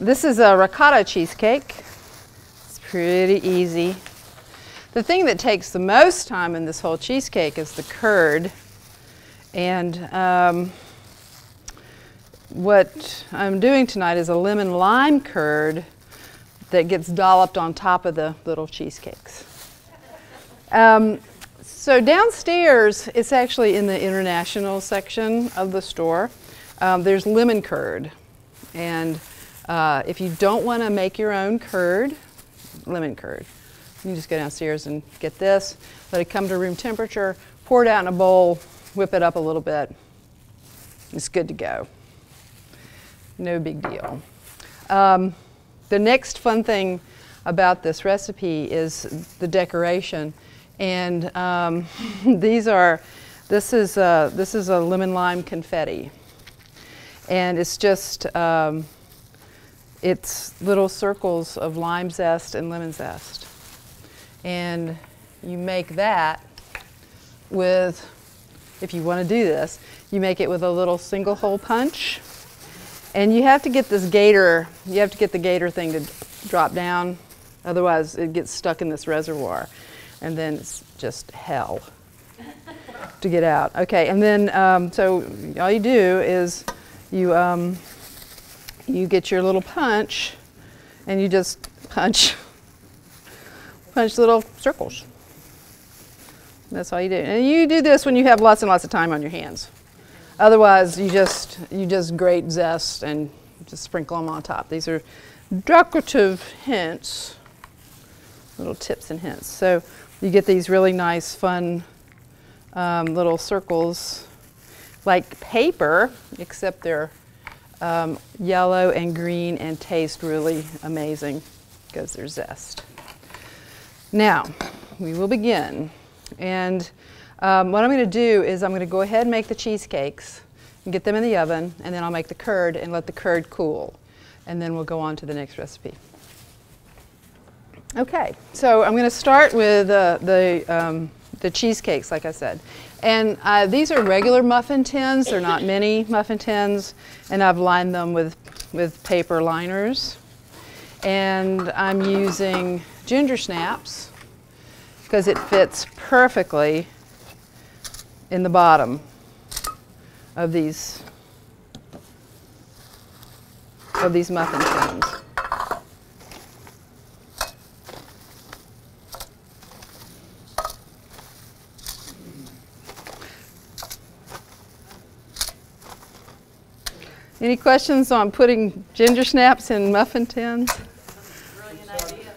This is a ricotta cheesecake. It's pretty easy. The thing that takes the most time in this whole cheesecake is the curd. And what I'm doing tonight is a lemon lime curd that gets dolloped on top of the little cheesecakes. So downstairs, it's actually in the international section of the store. There's lemon curd. And if you don't want to make your own curd, lemon curd, you can just go downstairs and get this, let it come to room temperature, pour it out in a bowl, whip it up a little bit. It's good to go. No big deal. The next fun thing about this recipe is the decoration. And this is a lemon lime confetti. And it's just, it's little circles of lime zest and lemon zest. And you make that with, if you want to do this, you make it with a little single hole punch. And you have to get this gator, you have to get the gator thing to drop down, otherwise it gets stuck in this reservoir. And then it's just hell to get out. Okay, and then, so all you do is you get your little punch and you just punch little circles. That's all you do. And you do this when you have lots and lots of time on your hands. Otherwise, you just grate zest and just sprinkle them on top. These are decorative hints, little tips and hints. So you get these really nice, fun little circles, like paper, except they're yellow and green and taste really amazing because they're zest. Now, we will begin. And what I'm going to do is I'm going to go ahead and make the cheesecakes and get them in the oven, and then I'll make the curd and let the curd cool. And then we'll go on to the next recipe. Okay, so I'm going to start with the cheesecakes, like I said. And these are regular muffin tins. They're not mini muffin tins. And I've lined them with paper liners. And I'm using gingersnaps because it fits perfectly in the bottom of these muffin tins. Any questions on putting ginger snaps in muffin tins? Brilliant idea.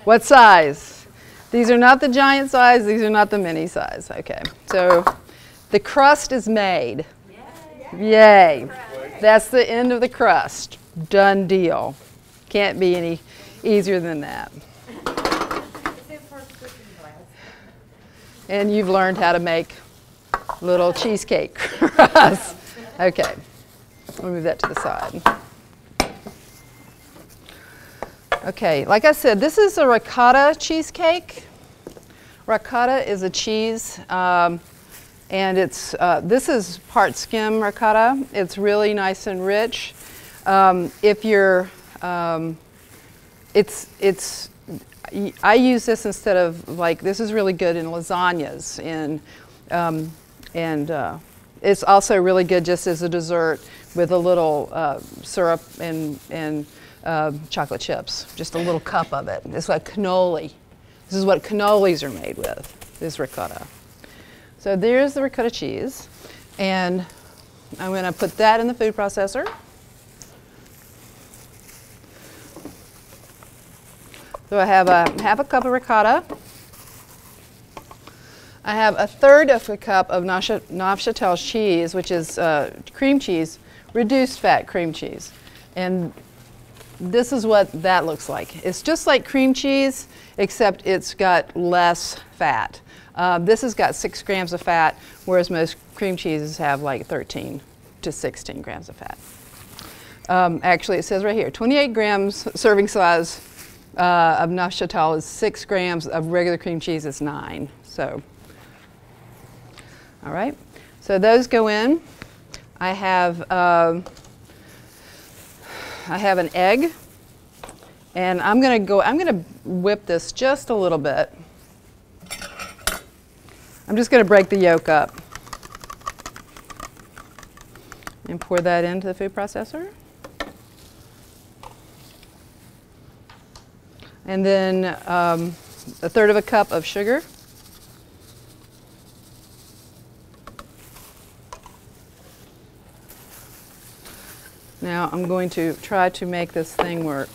What size? These are not the giant size, these are not the mini size. Okay, so the crust is made. Yay. That's the end of the crust. Done deal. Can't be any easier than that. And you've learned how to make little cheesecake crust. Okay, we'll move that to the side. Okay, like I said, this is a ricotta cheesecake. Ricotta is a cheese, and this is part-skim ricotta. It's really nice and rich. If you're, I use this instead of, like, this is really good in lasagnas, and it's also really good just as a dessert with a little syrup and chocolate chips, just a little cup of it. It's like cannoli. This is what cannolis are made with, is ricotta. So there's the ricotta cheese, and I'm going to put that in the food processor. So I have half a cup of ricotta. I have 1/3 of a cup of Neufchâtel cheese, which is cream cheese, reduced fat cream cheese. And this is what that looks like. It's just like cream cheese, except it's got less fat. This has got 6 grams of fat, whereas most cream cheeses have like 13 to 16 grams of fat. Actually, it says right here, 28 grams serving size of Neufchâtel is 6 grams of regular cream cheese is 9. So, all right. So those go in. I have I have an egg, and I'm gonna whip this just a little bit. I'm just gonna break the yolk up and pour that into the food processor. And then a third of a cup of sugar. Now I'm going to try to make this thing work.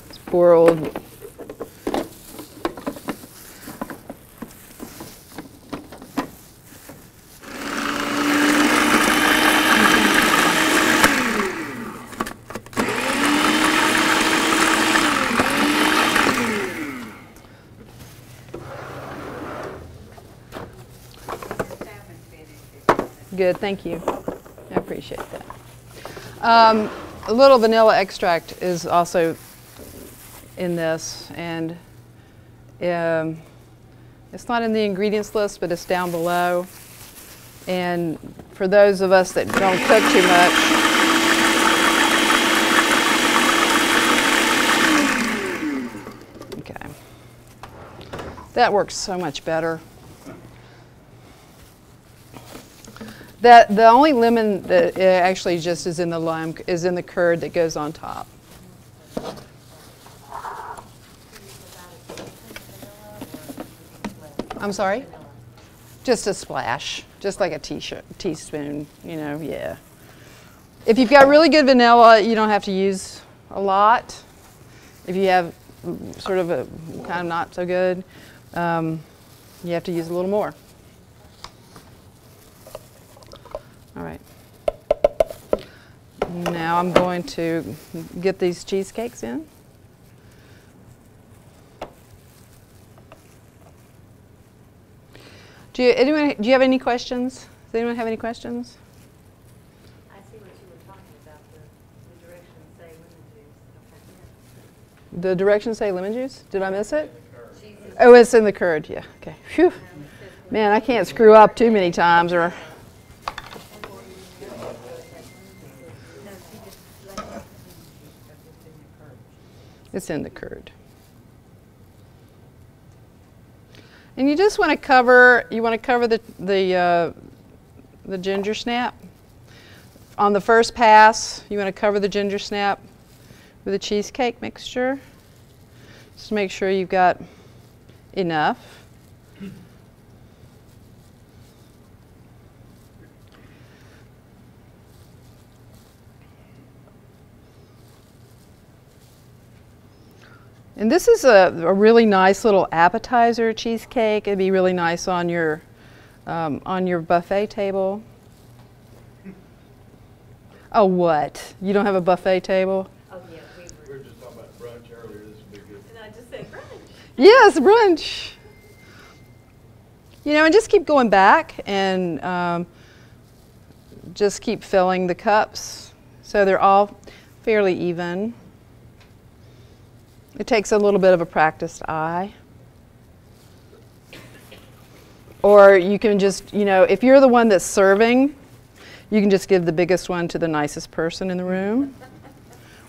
This poor old good, thank you. I appreciate that. A little vanilla extract is also in this, and it's not in the ingredients list, but it's down below. And for those of us that don't cook too much, okay, that works so much better. The only lemon that actually just is in the lime is in the curd that goes on top. I'm sorry? Just a splash, just like a teaspoon, you know, yeah. If you've got really good vanilla, you don't have to use a lot. If you have sort of a kind of not so good, you have to use a little more. All right. Now I'm going to get these cheesecakes in. Do you have any questions? Does anyone have any questions? I see what you were talking about, the directions say lemon juice. The directions say lemon juice? Did I miss it? Oh, it's in the curd, yeah. Okay. Phew. Man, I can't screw up too many times or... It's in the curd. And you just want to cover, the ginger snap. On the first pass, you want to cover the ginger snap with a cheesecake mixture. Just make sure you've got enough. And this is a really nice little appetizer cheesecake. It'd be really nice on your buffet table. Oh, what? You don't have a buffet table? Oh, yeah. We were just talking about brunch earlier. This would be good. And I just said brunch. Yes, brunch. You know, and just keep going back and just keep filling the cups so they're all fairly even. It takes a little bit of a practiced eye. Or you can just, you know, if you're the one that's serving, you can just give the biggest one to the nicest person in the room,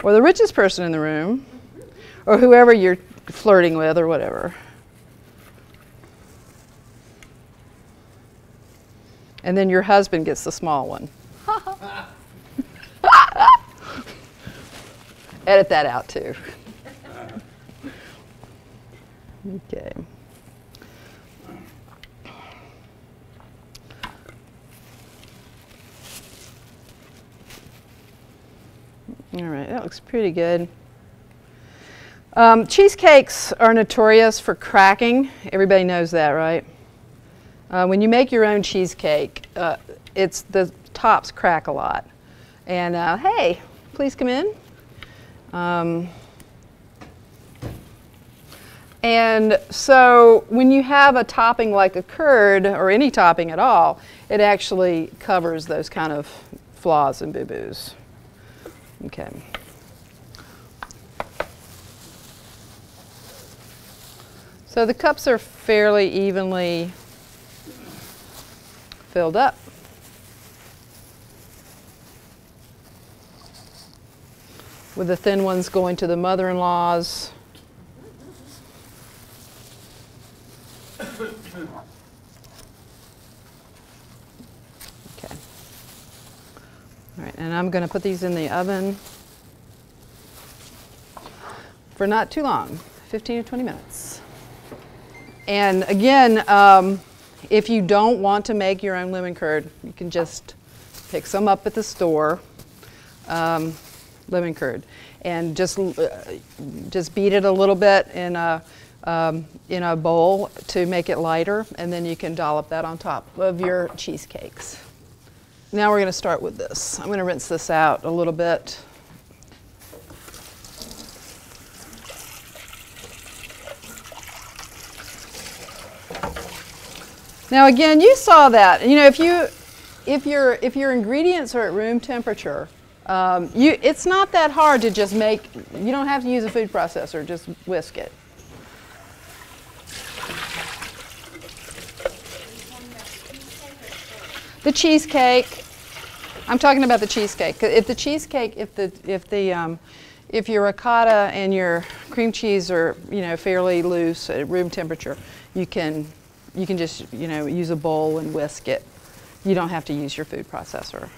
or the richest person in the room, or whoever you're flirting with or whatever. And then your husband gets the small one. Edit that out too. Okay. All right, that looks pretty good. Cheesecakes are notorious for cracking. Everybody knows that, right? When you make your own cheesecake, the tops crack a lot. And hey, please come in. And so when you have a topping like a curd, or any topping at all, it actually covers those kind of flaws and boo-boos. Okay. So the cups are fairly evenly filled up. with the thin ones going to the mother-in-laws. Okay. All right, and I'm going to put these in the oven for not too long, 15 to 20 minutes. And again, if you don't want to make your own lemon curd, you can just pick some up at the store, lemon curd, and just beat it a little bit in a bowl to make it lighter, and then you can dollop that on top of your cheesecakes. Now we're going to start with this. I'm going to rinse this out a little bit. Now again, you saw that. You know, if your ingredients are at room temperature, it's not that hard to just make. You don't have to use a food processor. Just whisk it. The cheesecake. I'm talking about the cheesecake. If the cheesecake, if your ricotta and your cream cheese are, you know, fairly loose at room temperature, you can just, you know, use a bowl and whisk it. You don't have to use your food processor.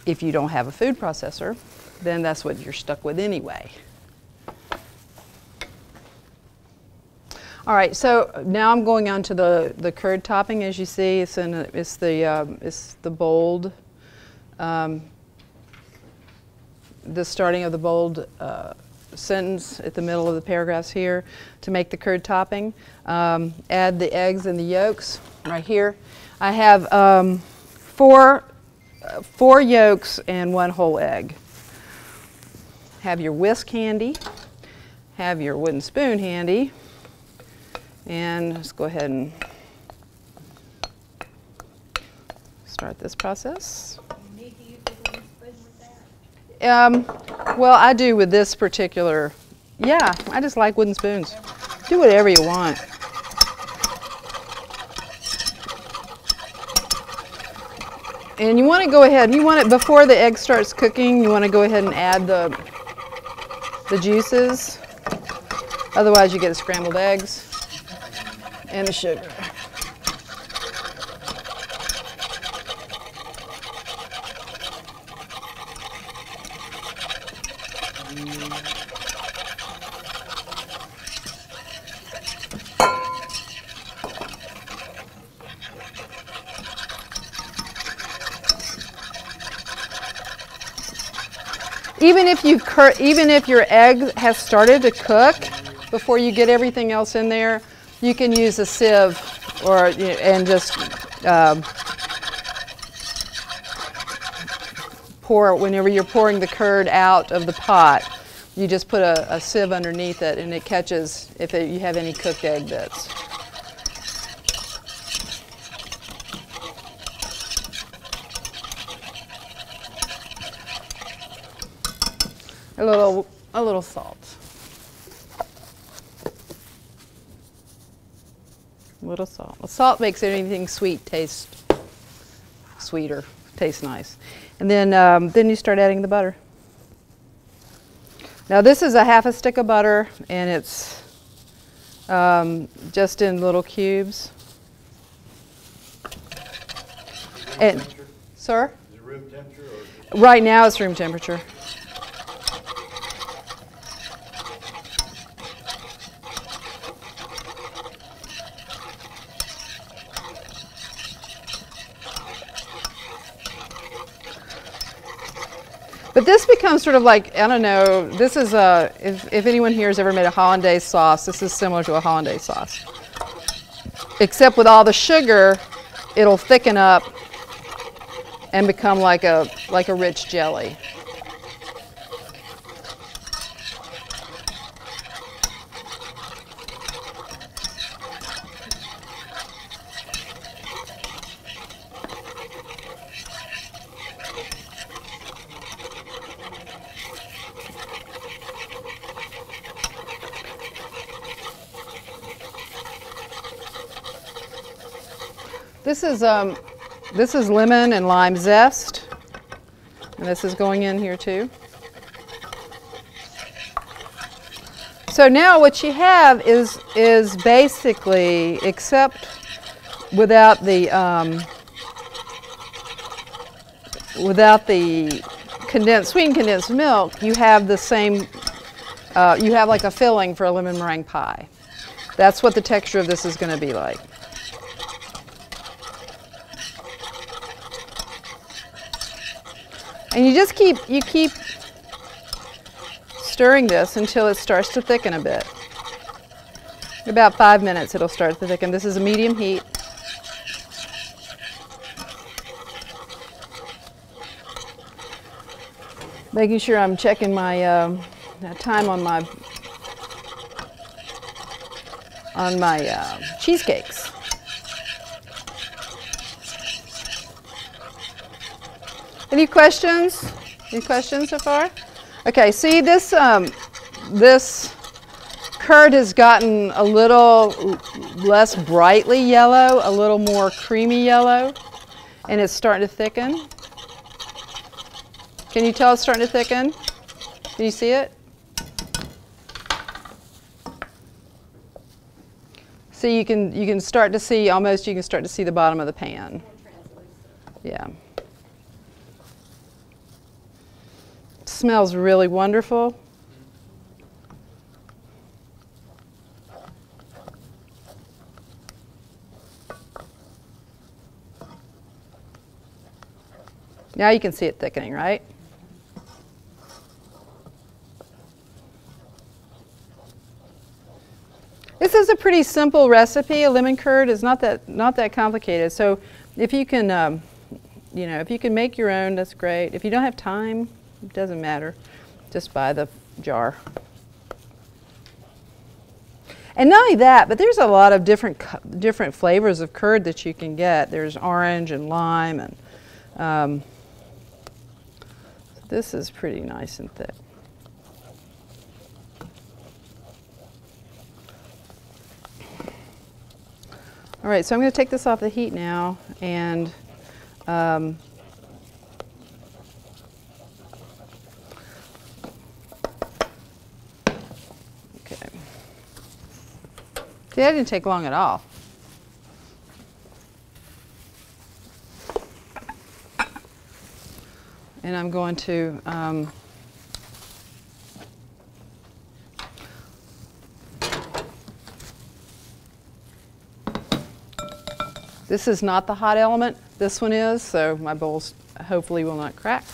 If you don't have a food processor, then that's what you're stuck with anyway. All right, so now I'm going on to the curd topping. As you see, it's the bold, the starting of the bold sentence at the middle of the paragraphs here to make the curd topping. Add the eggs and the yolks right here. I have four yolks and 1 whole egg. Have your whisk handy. Have your wooden spoon handy. And let's go ahead and start this process. You need to use a wooden spoon with that? Well, I do with this particular, yeah, I just like wooden spoons. Do whatever you want. And you want to go ahead, before the egg starts cooking, you want to go ahead and add the juices. Otherwise you get scrambled eggs and the sugar. Even if your egg has started to cook before you get everything else in there, you can use a sieve and just pour. Whenever you're pouring the curd out of the pot, you just put a sieve underneath it, and it catches if you have any cooked egg bits. A little salt. A little salt. Well, salt makes anything sweet taste sweeter, taste nice. And then you start adding the butter. Now this is a half a stick of butter, and it's just in little cubes. And, sir? Is it room temperature or? Right now it's room temperature. But this becomes sort of like, I don't know, this is if anyone here has ever made a hollandaise sauce, this is similar to a hollandaise sauce. Except with all the sugar, it'll thicken up and become like a rich jelly. This is lemon and lime zest, and this is going in here too. So now what you have is basically, except without the sweetened condensed milk, you have the same. You have like a filling for a lemon meringue pie. That's what the texture of this is going to be like. And you just keep stirring this until it starts to thicken a bit. About 5 minutes it'll start to thicken. This is a medium heat. Making sure I'm checking my time on my cheesecakes. Any questions? Any questions so far? Okay, see this this curd has gotten a little less brightly yellow, a little more creamy yellow, and it's starting to thicken. Can you tell it's starting to thicken? Can you see it? So you can start to see almost, you can start to see the bottom of the pan. Yeah. Smells really wonderful. Now you can see it thickening, right? This is a pretty simple recipe. A lemon curd is not that complicated. So if you can, if you can make your own, that's great. If you don't have time, it doesn't matter. Just buy the jar. And not only that, but there's a lot of different flavors of curd that you can get. There's orange and lime, and this is pretty nice and thick. All right, so I'm going to take this off the heat now, and okay. See, that didn't take long at all. And I'm going to this is not the hot element, this one is, so my bowls hopefully will not crack.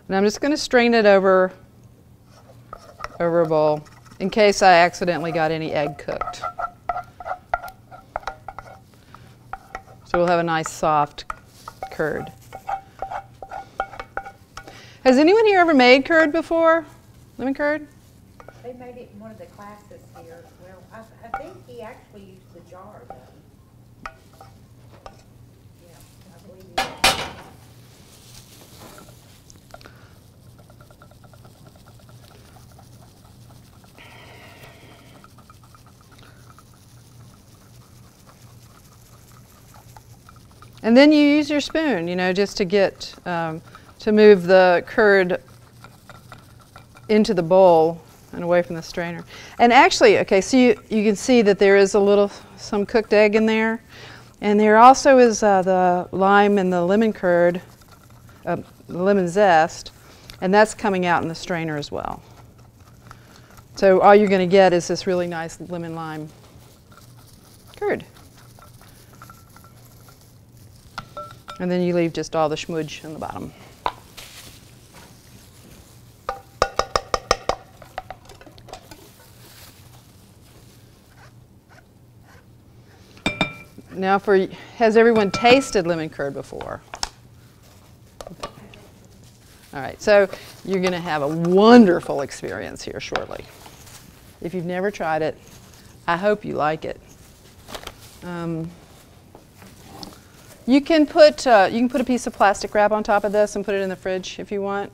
And I'm just going to strain it over a bowl in case I accidentally got any egg cooked. So we'll have a nice soft curd. Has anyone here ever made curd before? Lemon curd? They made it in one of the classes here. Well, I think he actually used the jar, though. Yeah, I believe he did. And then you use your spoon, just to get, to move the curd into the bowl and away from the strainer. And actually, okay, so you can see that there is some cooked egg in there. And there also is the lime and the lemon curd, the lemon zest, and that's coming out in the strainer as well. So all you're going to get is this really nice lemon lime curd. And then you leave just all the schmudge in the bottom. Now has everyone tasted lemon curd before? All right, so you're going to have a wonderful experience here shortly. If you've never tried it, I hope you like it. You can put a piece of plastic wrap on top of this and put it in the fridge if you want.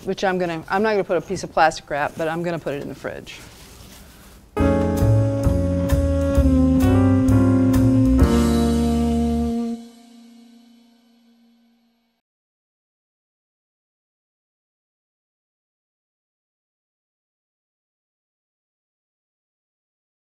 Which I'm not going to put a piece of plastic wrap, but I'm going to put it in the fridge.